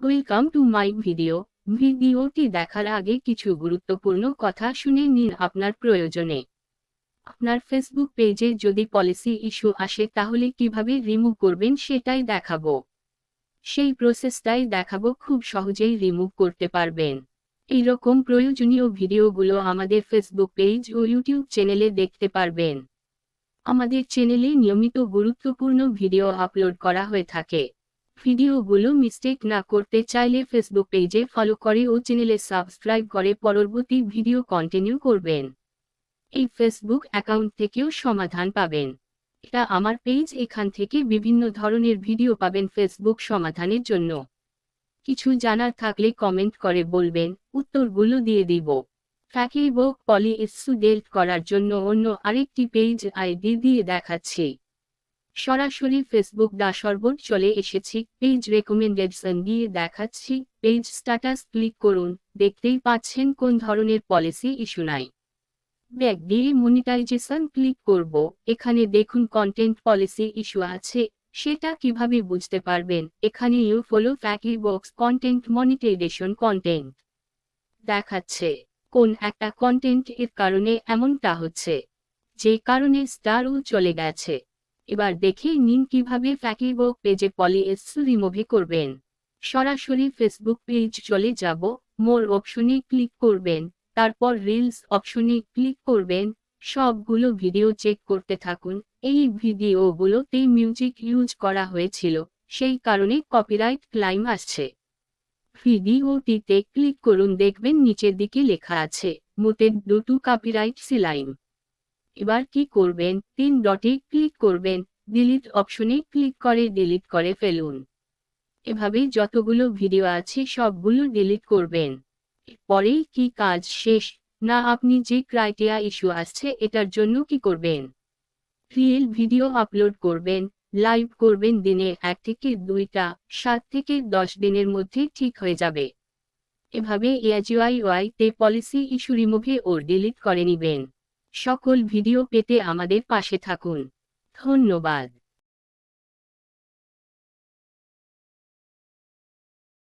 Welcome to my video. ভিডিওটি দেখার আগে কিছু গুরুত্বপূর্ণ কথা শুনে নিন আপনার প্রয়োজনে। আপনার ফেসবুক পেজে যদি পলিসি ইস্যু আসে তাহলে কিভাবে রিমুভ করবেন সেটাই দেখাবো। সেই প্রসেসটাই দেখাবো, খুব সহজেই রিমুভ করতে পারবেন। এই রকম প্রয়োজনীয় ভিডিওগুলো আমাদের ফেসবুক পেজ ও ইউটিউব চ্যানেলে দেখতে পারবেন। আমাদের চ্যানেলে নিয়মিত গুরুত্বপূর্ণ ভিডিও আপলোড করা হয়ে থাকে। ভিডিওগুলো মিস্টেক না করতে চাইলে ফেসবুক পেজে ফলো করে ও চ্যানেলে সাবস্ক্রাইব করে পরবর্তী ভিডিও কন্টিনিউ করবেন। এই ফেসবুক অ্যাকাউন্ট থেকেও সমাধান পাবেন। এটা আমার পেজ, এখান থেকে বিভিন্ন ধরনের ভিডিও পাবেন ফেসবুক সমাধানের জন্য। কিছু জানার থাকলে কমেন্ট করে বলবেন, উত্তরগুলো দিয়ে দিব। ফেসবুক পলিসি ডিলিট করার জন্য অন্য আরেকটি পেজ আইডি দিয়ে দেখাচ্ছি। সরাসরি ফেসবুক ড্যাশবোর্ড চলে এসেছি, পেজ রেকমেন্ডেশন দিয়ে দেখাচ্ছি। পেজ স্ট্যাটাস ক্লিক করুন, দেখতেই পাচ্ছেন কোন ধরনের পলিসি ইস্যু নাই। ব্যাক দিয়ে মনিটাইজেশন ক্লিক করব, এখানে দেখুন কন্টেন্ট পলিসি ইস্যু আছে। সেটা কিভাবে বুঝতে পারবেন? এখানে you follow Facebook content monetization content দেখাচ্ছে কোন একটা কন্টেন্ট এর কারণে এমনটা হচ্ছে, যে কারণে স্টারও চলে গেছে। এবার দেখে নিন কিভাবে ফেসবুক পেজে পলিসি রিমুভ করবেন। সরাসরি ফেসবুক পেজ চলে যাব, মোর অপশনে ক্লিক করবেন, তারপর রিলস অপশনে ক্লিক করবেন। সবগুলো ভিডিও চেক করতে থাকুন। এই ভিডিওগুলোতে মিউজিক ইউজ করা হয়েছিল, সেই কারণে কপিরাইট ক্লাইম আসছে। ভিডিওটিতে ক্লিক করুন, দেখবেন নিচের দিকে লেখা আছে মুটেড ডু টু কপিরাইট ক্লাইম। এবার কি করবেন? 3 ডটে ক্লিক করবেন, ডিলিট অপশনে ক্লিক করে ডিলিট করে ফেলুন। এভাবেই যতগুলো ভিডিও আছে সবগুলো ডিলিট করবেন। এরপরেই কি কাজ শেষ? না, আপনি যে ক্রাইটেরিয়া ইস্যু আসছে এটার জন্য কি করবেন? রিয়েল ভিডিও আপলোড করবেন, লাইভ করবেন। দিনে 1 থেকে 2টা, 7 থেকে 10 দিনের মধ্যে ঠিক হয়ে যাবে। এভাবে তে পলিসি ইস্যু রিমুভ ও ডিলিট করে নিবেন। সকল ভিডিও পেতে আমাদের পাশে থাকুন। ধন্যবাদ।